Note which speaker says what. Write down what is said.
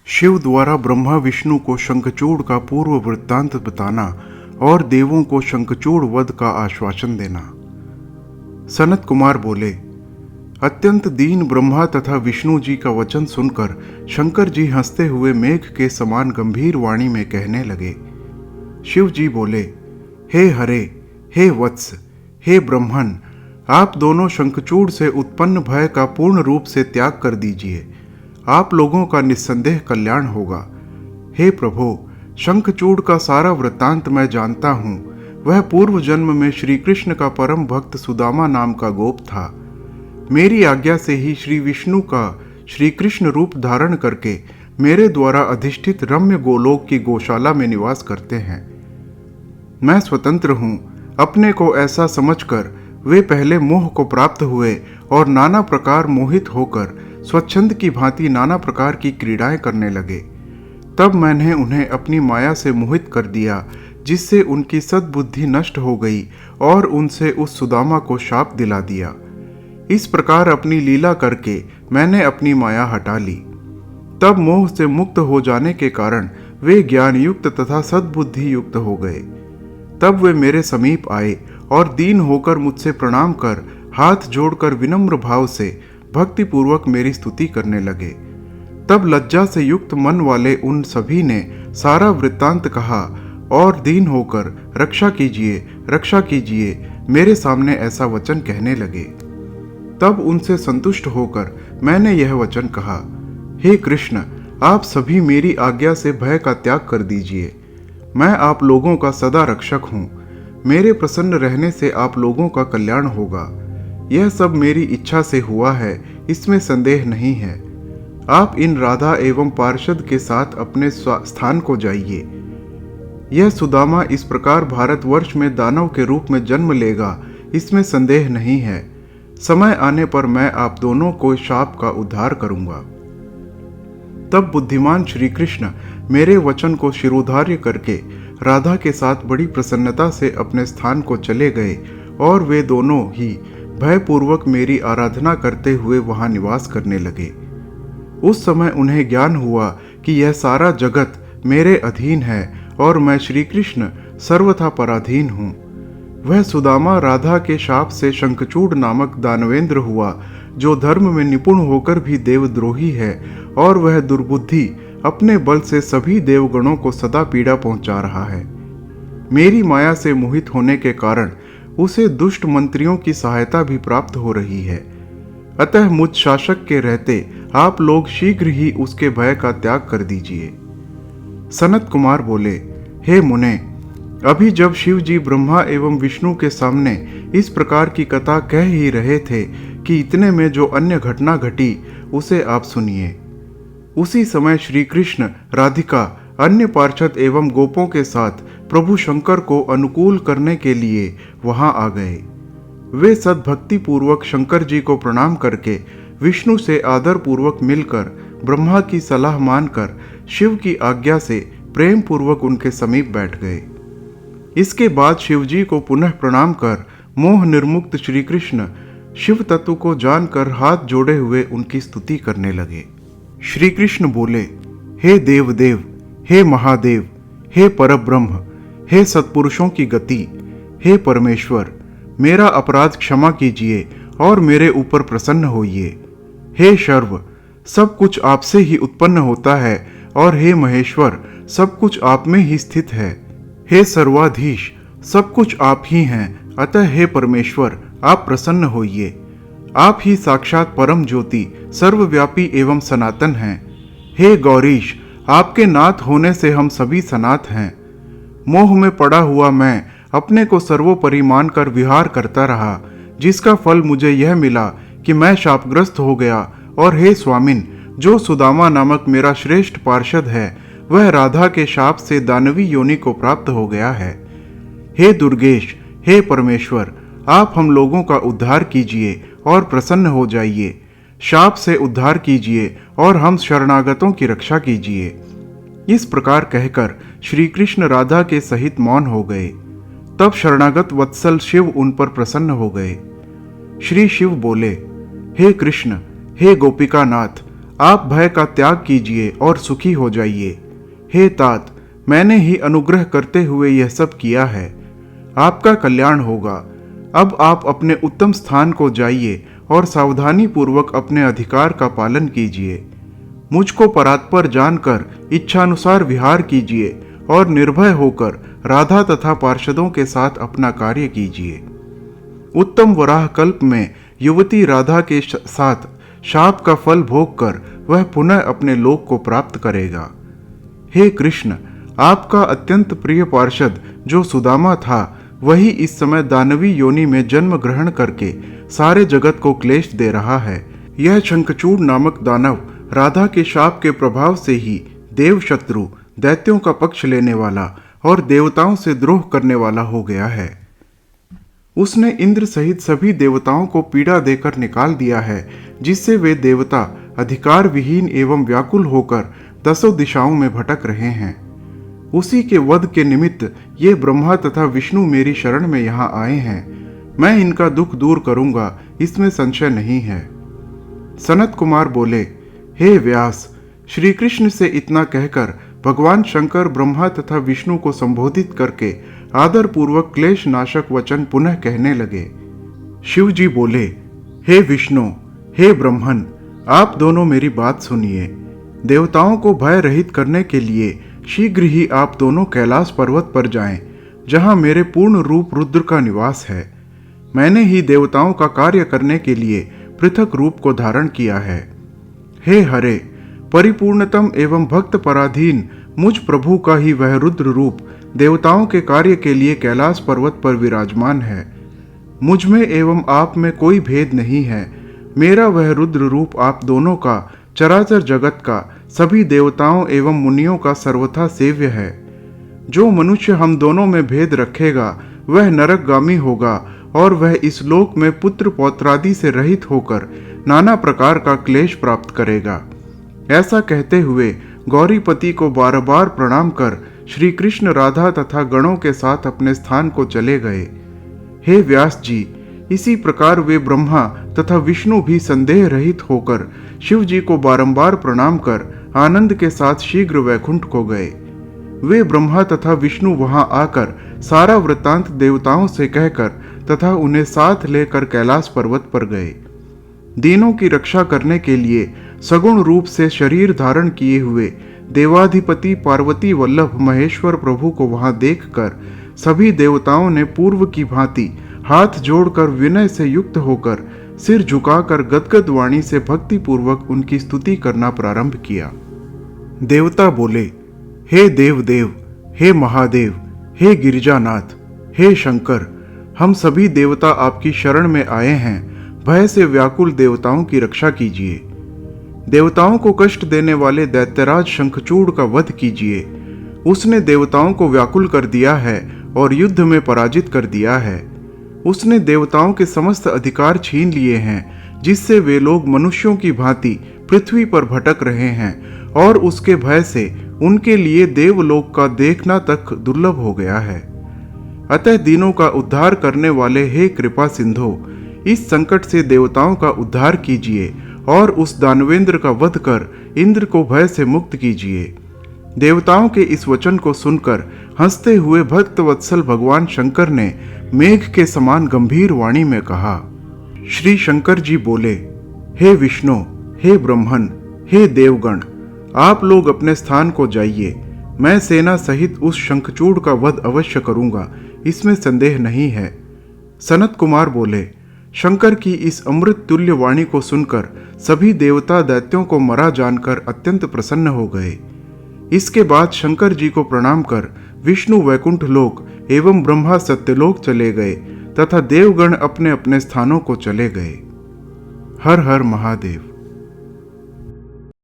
Speaker 1: शिव द्वारा ब्रह्मा विष्णु को शंखचूड़ का पूर्व वृत्तांत बताना और देवों को शंखचूड़ वध का आश्वासन देना। सनत कुमार बोले, अत्यंत दीन ब्रह्मा तथा विष्णु जी का वचन सुनकर शंकर जी हंसते हुए मेघ के समान गंभीर वाणी में कहने लगे। शिव जी बोले, हे हरे, हे वत्स, हे ब्रह्मन, आप दोनों शंखचूड़ से उत्पन्न भय का पूर्ण रूप से त्याग कर दीजिए। आप लोगों का निस्संदेह कल्याण होगा। हे प्रभु, शंखचूड़ का सारा वृत्तांत मैं जानता हूँ। वह पूर्व जन्म में श्री कृष्ण का परम भक्त सुदामा नाम का गोप था। मेरी आज्ञा से ही श्री विष्णु का श्री कृष्ण रूप धारण करके मेरे द्वारा अधिष्ठित रम्य गोलोक की गौशाला में निवास करते हैं। मैं स्वतंत्र हूँ। अपने को ऐसा समझकर वे पहले मोह को प्राप्त हुए और नाना प्रकार मोहित होकर स्वच्छंद की भांति नाना प्रकार की क्रीड़ाएं करने लगे। तब मैंने उन्हें अपनी माया से मोहित कर दिया, जिससे उनकी सद्बुद्धि नष्ट हो गई और उनसे उस सुदामा को शाप दिला दिया। इस प्रकार अपनी लीला करके मैंने अपनी माया हटा ली। तब मोह से मुक्त हो जाने के कारण वे ज्ञान युक्त तथा सद्बुद्धि युक्त हो गए। तब वे मेरे समीप आए और दीन होकर मुझसे प्रणाम कर हाथ जोड़कर विनम्र भाव से भक्तिपूर्वक मेरी स्तुति करने लगे। तब लज्जा से युक्त मन वाले उन सभी ने सारा वृत्तांत कहा और दीन होकर रक्षा कीजिए, रक्षा कीजिए, मेरे सामने ऐसा वचन कहने लगे। तब उनसे संतुष्ट होकर मैंने यह वचन कहा, हे कृष्ण, आप सभी मेरी आज्ञा से भय का त्याग कर दीजिए। मैं आप लोगों का सदा रक्षक हूँ। मेरे प्रसन्न रहने से आप लोगों का कल्याण होगा। यह सब मेरी इच्छा से हुआ है, इसमें संदेह नहीं है। आप इन राधा एवं पार्षद के साथ अपने स्थान को जाइए। यह सुदामा इस प्रकार भारतवर्ष में दानव के रूप में जन्म लेगा, इसमें संदेह नहीं है। समय आने पर मैं आप दोनों को शाप का उद्धार करूंगा। तब बुद्धिमान श्री कृष्ण मेरे वचन को शिरोधार्य करके राधा के साथ बड़ी प्रसन्नता से अपने स्थान को चले गए और वे दोनों ही भयपूर्वक मेरी आराधना करते हुए वहां निवास करने लगे। उस समय उन्हें ज्ञान हुआ कि यह सारा जगत मेरे अधीन है और मैं श्री कृष्ण सर्वथा पराधीन हूँ। वह सुदामा राधा के शाप से शंखचूड़ नामक दानवेंद्र हुआ, जो धर्म में निपुण होकर भी देवद्रोही है, और वह दुर्बुद्धि अपने बल से सभी देवगणों को सदा पीड़ा पहुंचा रहा है। मेरी माया से मोहित होने के कारण उसे दुष्ट मंत्रियों की सहायता भी प्राप्त हो रही है। अतः मुझ शासक के रहते आप लोग शीघ्र ही उसके भय का त्याग कर दीजिए। सनत कुमार बोले, हे मुने, अभी जब शिव जी ब्रह्मा एवं विष्णु के सामने इस प्रकार की कथा कह ही रहे थे कि इतने में जो अन्य घटना घटी उसे आप सुनिए। उसी समय श्री कृष्ण, राधिका, अन्य पार्षद एवं गोपों के साथ प्रभु शंकर को अनुकूल करने के लिए वहां आ गए। वे सद्भक्ति पूर्वक शंकर जी को प्रणाम करके विष्णु से आदर पूर्वक मिलकर ब्रह्मा की सलाह मानकर शिव की आज्ञा से प्रेम पूर्वक उनके समीप बैठ गए। इसके बाद शिव जी को पुनः प्रणाम कर मोह निर्मुक्त श्री कृष्ण शिव तत्व को जानकर हाथ जोड़े हुए उनकी स्तुति करने लगे। श्री कृष्ण बोले, हे देवदेव, हे महादेव, हे परब्रह्म, हे सत्पुरुषों की गति, हे परमेश्वर, मेरा अपराध क्षमा कीजिए और मेरे ऊपर प्रसन्न होइए। हे शर्व, सब कुछ आपसे ही उत्पन्न होता है और हे महेश्वर, सब कुछ आप में ही स्थित है। हे सर्वाधीश, सब कुछ आप ही हैं, अतः हे परमेश्वर, आप प्रसन्न होइए। आप ही साक्षात परम ज्योति, सर्वव्यापी एवं सनातन हैं। हे गौरीश, आपके नाथ होने से हम सभी सनात हैं। मोह में पड़ा हुआ मैं अपने को सर्वोपरि मानकर विहार करता रहा, जिसका फल मुझे यह मिला कि मैं शापग्रस्त हो गया। और हे स्वामिन, जो सुदामा नामक मेरा श्रेष्ठ पार्षद है, वह राधा के शाप से दानवी योनि को प्राप्त हो गया है। हे दुर्गेश, हे परमेश्वर, आप हम लोगों का उद्धार कीजिए और प्रसन्न हो जाइए। शाप से उद्धार कीजिए और हम शरणागतों की रक्षा कीजिए। इस प्रकार कहकर श्री कृष्ण राधा के सहित मौन हो गए। तब शरणागत वत्सल शिव उन पर प्रसन्न हो गए। श्री शिव बोले, हे कृष्ण, हे गोपिका नाथ, आप भय का त्याग कीजिए और सुखी हो जाइए। हे तात, मैंने ही अनुग्रह करते हुए यह सब किया है। आपका कल्याण होगा। अब आप अपने उत्तम स्थान को जाइए और सावधानी पूर्वक अपने अधिकार का पालन कीजिए। मुझको परात्पर जानकर इच्छानुसार विहार कीजिए और निर्भय होकर राधा तथा पार्षदों के साथ अपना कार्य कीजिए। उत्तम वराह कल्प में युवती राधा के साथ शाप का फल भोग कर वह पुनः अपने लोक को प्राप्त करेगा। हे कृष्ण, आपका अत्यंत प्रिय पार्षद जो सुदामा था, वही इस समय दानवी योनि में जन्म ग्रहण करके सारे जगत को क्लेश दे रहा है। यह शंखचूड़ नामक दानव राधा के शाप के प्रभाव से ही देव शत्रु, दैत्यों का पक्ष लेने वाला और देवताओं से द्रोह करने वाला हो गया है। उसने इंद्र सहित सभी देवताओं को पीड़ा देकर निकाल दिया है, जिससे वे देवता अधिकार विहीन एवं व्याकुल होकर दसों दिशाओं में भटक रहे हैं। उसी के वध के निमित्त ये ब्रह्मा तथा विष्णु मेरी शरण में यहाँ आए हैं। मैं इनका दुख दूर करूंगा, इसमें संशय नहीं है। सनत कुमार बोले, हे व्यास, श्री कृष्ण से इतना कहकर भगवान शंकर ब्रह्मा तथा विष्णु को संबोधित करके आदर पूर्वक क्लेश नाशक वचन पुनः कहने लगे। शिव जी बोले, हे विष्णु, हे ब्रह्मन, आप दोनों मेरी बात सुनिए। देवताओं को भय रहित करने के लिए शीघ्र ही आप दोनों कैलाश पर्वत पर जाएं, जहां मेरे पूर्ण रूप रुद्र का निवास है। मैंने ही देवताओं का कार्य करने के लिए पृथक रूप को धारण किया है। हे हरे, परिपूर्णतम एवं भक्त पराधीन मुझ प्रभु का ही वह रुद्र रूप देवताओं के कार्य के लिए कैलाश पर्वत पर विराजमान है। मुझ में एवं आप में कोई भेद नहीं है। मेरा वह रुद्र रूप आप दोनों का, चराचर जगत का, सभी देवताओं एवं मुनियों का सर्वथा सेव्य है। जो मनुष्य हम दोनों में भेद रखेगा वह नरकगामी होगा और वह इस लोक में पुत्र पौत्रादि से रहित होकर नाना प्रकार का क्लेश प्राप्त करेगा। ऐसा कहते हुए गौरीपति को बार बार प्रणाम कर श्री कृष्ण राधा तथा गणों के साथ अपने स्थान को चले गए। हे व्यास जी, इसी प्रकार वे ब्रह्मा तथा विष्णु भी संदेह रहित होकर शिव जी को बारंबार प्रणाम कर आनंद के साथ शीघ्र वैकुंठ को गए। वे ब्रह्मा तथा विष्णु वहां आकर सारा वृत्तांत देवताओं से कहकर तथा उन्हें साथ लेकर कैलाश पर्वत पर गए। दीनों की रक्षा करने के लिए सगुण रूप से शरीर धारण किए हुए देवाधिपति पार्वती वल्लभ महेश्वर प्रभु को वहां देखकर सभी देवताओं ने पूर्व की भांति हाथ जोड़कर विनय से युक्त होकर सिर झुकाकर गदगद वाणी से भक्ति पूर्वक उनकी स्तुति करना प्रारंभ किया। देवता बोले, हे देवदेव, हे महादेव, हे गिरिजानाथ, हे शंकर, हम सभी देवता आपकी शरण में आए हैं। भय से व्याकुल देवताओं की रक्षा कीजिए। देवताओं को कष्ट देने वाले दैत्यराज शंखचूड़ का वध कीजिए। उसने देवताओं को व्याकुल कर दिया है और युद्ध में पराजित कर दिया है। उसने देवताओं के समस्त अधिकार छीन लिए हैं, जिससे वे लोग मनुष्यों की भांति पृथ्वी पर भटक रहे हैं और उसके भय से उनके लिए देवलोक का देखना तक दुर्लभ हो गया है। अतः दीनों का उद्धार करने वाले हे कृपा सिंधो, इस संकट से देवताओं का उद्धार कीजिए और उस दानवेंद्र का वध कर इंद्र को भय से मुक्त कीजिए। देवताओं के इस वचन को सुनकर हंसते हुए भक्त वत्सल भगवान शंकर ने मेघ के समान गंभीर वाणी में कहा। श्री शंकर जी बोले, हे विष्णु, हे ब्रह्मन, हे देवगण, आप लोग अपने स्थान को जाइए। मैं सेना सहित उस शंखचूड़ का वध अवश्य करूंगा, इसमें संदेह नहीं है। सनत कुमार बोले, शंकर की इस अमृत तुल्य वाणी को सुनकर सभी देवता दैत्यों को मरा जानकर अत्यंत प्रसन्न हो गए। इसके बाद शंकर जी को प्रणाम कर विष्णु वैकुंठ लोक एवं ब्रह्मा सत्यलोक चले गए तथा देवगण अपने अपने स्थानों को चले गए। हर हर महादेव।